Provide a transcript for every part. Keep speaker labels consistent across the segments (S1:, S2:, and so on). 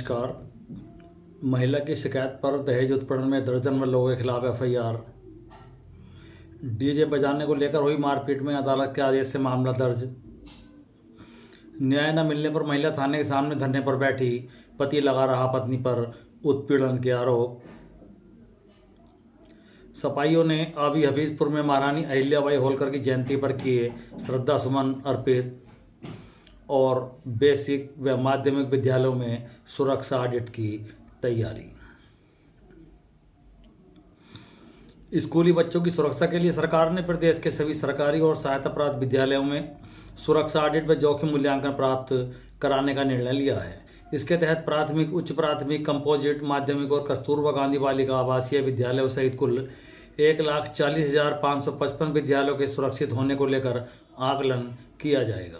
S1: नमस्कार। महिला की शिकायत पर दहेज उत्पीड़न में दर्जन भर लोगों के खिलाफ एफआईआर। डीजे बजाने को लेकर हुई मारपीट में अदालत के आदेश से मामला दर्ज। न्याय न मिलने पर महिला थाने के सामने धरने पर बैठी, पति लगा रहा पत्नी पर उत्पीड़न के आरोप। सपाइयों ने आबी हफीजपुर में महारानी अहिल्याबाई होलकर की जयंती पर किए श्रद्धा सुमन अर्पित और बेसिक व माध्यमिक विद्यालयों में सुरक्षा ऑडिट की तैयारी। स्कूली बच्चों की सुरक्षा के लिए सरकार ने प्रदेश के सभी सरकारी और सहायता प्राप्त विद्यालयों में सुरक्षा ऑडिट व जोखिम मूल्यांकन प्राप्त कराने का निर्णय लिया है। इसके तहत प्राथमिक, उच्च प्राथमिक, कंपोजिट, माध्यमिक और कस्तूरबा गांधी बालिका आवासीय विद्यालयों सहित कुल 1,40,555 विद्यालयों के सुरक्षित होने को लेकर आकलन किया जाएगा।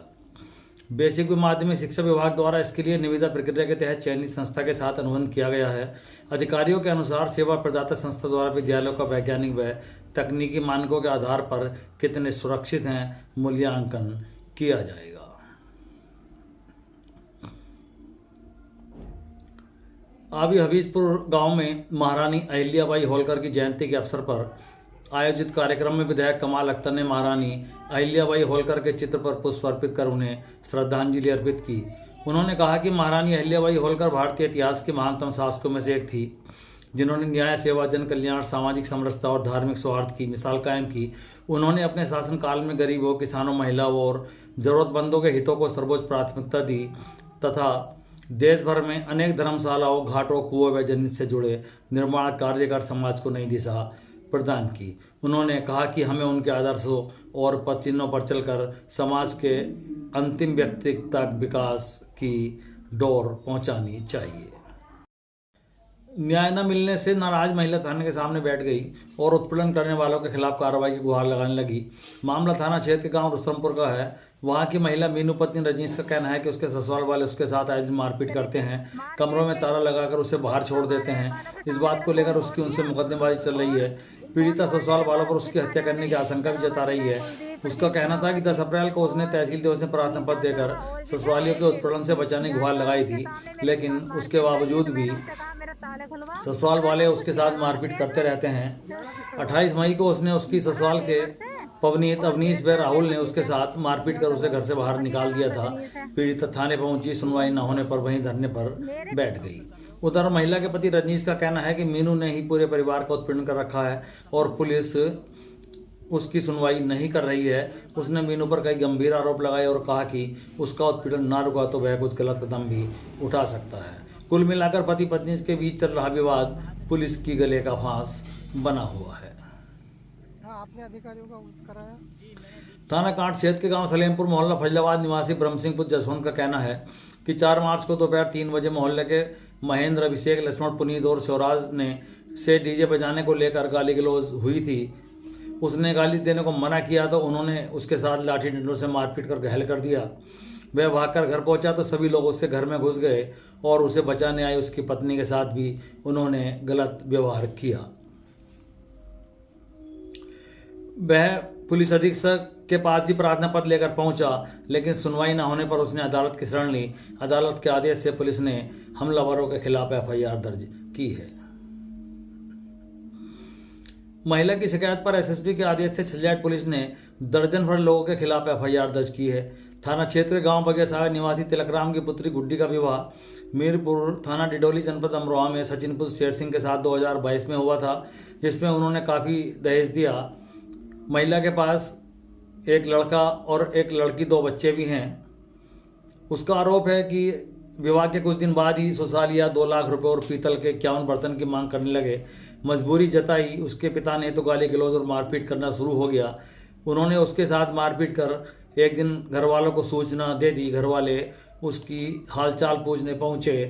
S1: बेसिक व माध्यमिक शिक्षा विभाग द्वारा इसके लिए निविदा प्रक्रिया के तहत चयनित संस्था के साथ अनुबंध किया गया है। अधिकारियों के अनुसार सेवा प्रदाता संस्था द्वारा विद्यालयों का वैज्ञानिक व तकनीकी मानकों के आधार पर कितने सुरक्षित हैं, मूल्यांकन किया जाएगा। आबी हफीजपुर गांव में महारानी अहिल्याबाई होलकर की जयंती के अवसर पर आयोजित कार्यक्रम में विधायक कमाल अख्तर ने महारानी अहिल्याबाई होलकर के चित्र पर पुष्प अर्पित कर उन्हें श्रद्धांजलि अर्पित की। उन्होंने कहा कि महारानी अहिल्याबाई होलकर भारतीय इतिहास के महानतम शासकों में से एक थी, जिन्होंने न्याय, सेवा, जन कल्याण, सामाजिक समरसता और धार्मिक सौहार्द की मिसाल कायम की। उन्होंने अपने शासनकाल में गरीबों, किसानों, महिलाओं और जरूरतमंदों के हितों को सर्वोच्च प्राथमिकता दी तथा देश भर में अनेक धर्मशालाओं, घाटों, कुओं व जन्नत से जुड़े निर्माण कार्य कर समाज को नई दिशा प्रदान की। उन्होंने कहा कि हमें उनके आदर्शों और पथ चिन्हों पर चलकर समाज के अंतिम व्यक्ति तक विकास की डोर पहुंचानी चाहिए। न्याय न मिलने से नाराज महिला थाने के सामने बैठ गई और उत्पीड़न करने वालों के खिलाफ कार्रवाई की गुहार लगाने लगी। मामला थाना क्षेत्र के गांव रुस्तमपुर का है। वहां की महिला मीनू पत्नी रजनीश का कहना है कि उसके ससुराल वाले उसके साथ आए दिन मारपीट करते हैं, कमरों में ताला लगाकर उसे बाहर छोड़ देते हैं। इस बात को लेकर उसकी उनसे मुकदमेबाजी चल रही है। पीड़िता ससुराल वालों पर उसकी हत्या करने की आशंका भी जता रही है। उसका कहना था कि 10 अप्रैल को उसने तहसील दिवस में प्रार्थना पत्र देकर ससुरालियों के उत्पीड़न से बचाने की गुहार लगाई थी, लेकिन उसके बावजूद भी ससुराल वाले उसके साथ मारपीट करते रहते हैं। 28 मई को उसने उसकी ससुराल के पवनीत अवनीश व राहुल ने उसके साथ मारपीट कर उसे घर से बाहर निकाल दिया था। पीड़िता थाने पहुंची, सुनवाई न होने पर वहीं धरने पर बैठ गई। उधर महिला के पति रजनीश का कहना है कि मीनू ने ही पूरे परिवार का उत्पीड़न कर रखा है और पुलिस उसकी सुनवाई नहीं कर रही है। उसने मीनू पर कई गंभीर आरोप लगाए और कहा कि उसका उत्पीड़न ना रुका तो वह कुछ गलत कदम भी उठा सकता है। कुल मिलाकर पति पत्नी के बीच चल रहा विवाद पुलिस की गले का फांस बना हुआ है।
S2: आपने अधिकारियों का कराया।
S1: थाना कांट क्षेत्र के गांव सलेमपुर मोहल्ला फजलाबाद निवासी ब्रह्मसिंहपुर जसवंत का कहना है कि 4 मार्च को दोपहर 3 बजे मोहल्ले के महेंद्र, अभिषेक, लक्ष्मण, पुनीत और शिवराज ने से डीजे बजाने को लेकर गाली गलौज हुई थी। उसने गाली देने को मना किया तो उन्होंने उसके साथ लाठी डंडों से मारपीट कर घायल कर दिया। वह भागकर घर पहुंचा तो सभी लोग उससे घर में घुस गए और उसे बचाने आई उसकी पत्नी के साथ भी उन्होंने गलत व्यवहार किया। वह पुलिस अधीक्षक के पास ही प्रार्थना पत्र लेकर पहुंचा, लेकिन सुनवाई न होने पर उसने अदालत की शरण ली। अदालत के आदेश से पुलिस ने हमलावरों के खिलाफ एफआईआर दर्ज की है। महिला की शिकायत पर एसएसपी के आदेश से छलियाट पुलिस ने दर्जन भर लोगों के खिलाफ एफआईआर दर्ज की है। थाना क्षेत्र गांव बगेसागर निवासी तिलकराम की पुत्री गुड्डी का विवाह मीरपुर थाना डिडौली जनपद अमरोहा में सचिनपुर शेर सिंह के साथ 2022 में हुआ था, जिसमें उन्होंने काफ़ी दहेज दिया। महिला के पास एक लड़का और एक लड़की, 2 बच्चे भी हैं। उसका आरोप है कि विवाह के कुछ दिन बाद ही ससुरालिया 2 लाख रुपए और पीतल के 51 बर्तन की मांग करने लगे। मजबूरी जताई उसके पिता ने तो गाली गलौज और मारपीट करना शुरू हो गया। उन्होंने उसके साथ मारपीट कर एक दिन घर वालों को सूचना दे दी। घर वाले उसकी हालचाल पूछने पहुंचे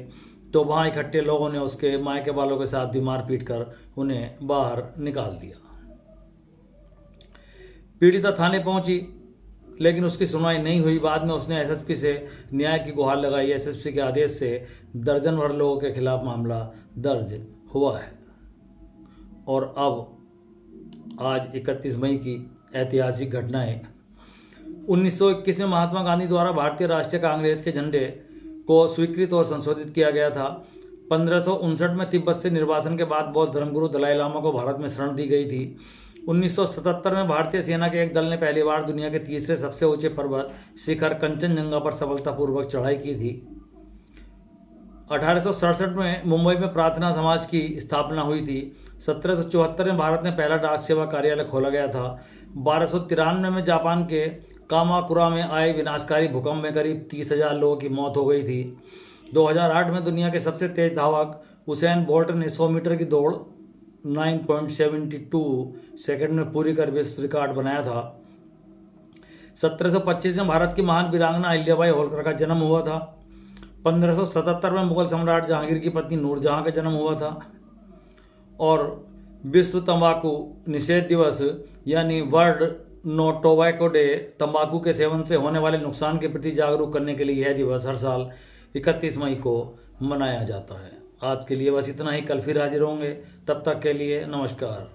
S1: तो वहाँ इकट्ठे लोगों ने उसके मायके वालों के साथ भी मारपीट कर उन्हें बाहर निकाल दिया। पीड़िता थाने पहुंची लेकिन उसकी सुनवाई नहीं हुई। बाद में उसने एसएसपी से न्याय की गुहार लगाई। एसएसपी के आदेश से दर्जन भर लोगों के खिलाफ मामला दर्ज हुआ है और अब आज 31 मई की ऐतिहासिक घटना है। 1921 में महात्मा गांधी द्वारा भारतीय राष्ट्रीय कांग्रेस के झंडे को स्वीकृत और संशोधित किया गया था। 1559 में तिब्बत से निर्वासन के बाद बौद्ध धर्मगुरु दलाई लामा को भारत में शरण दी गई थी। 1977 में भारतीय सेना के एक दल ने पहली बार दुनिया के तीसरे सबसे ऊंचे पर्वत शिखर कंचनजंगा पर सफलतापूर्वक चढ़ाई की थी। 1867 में मुंबई में प्रार्थना समाज की स्थापना हुई थी। 1774 में भारत में पहला डाक सेवा कार्यालय खोला गया था। 1293 में जापान के कामाकुरा में आए विनाशकारी भूकंप में करीब 30,000 लोगों की मौत हो गई थी। 2008 में दुनिया के सबसे तेज धावक उसेन बोल्ट ने 100 मीटर की दौड़ 9.72 सेकंड में पूरी कर विश्व रिकॉर्ड बनाया था। 1725 में भारत की महान वीरांगना अहिल्याबाई होलकर का जन्म हुआ था। 1577 में मुगल सम्राट जहांगीर की पत्नी नूरजहां का जन्म हुआ था। और विश्व तंबाकू निषेध दिवस यानी वर्ल्ड नो टोबैको डे तंबाकू के सेवन से होने वाले नुकसान के प्रति जागरूक करने के लिए यह दिवस हर साल 31 मई को मनाया जाता है। आज के लिए बस इतना ही, कल फिर हाजिर होंगे, तब तक के लिए नमस्कार।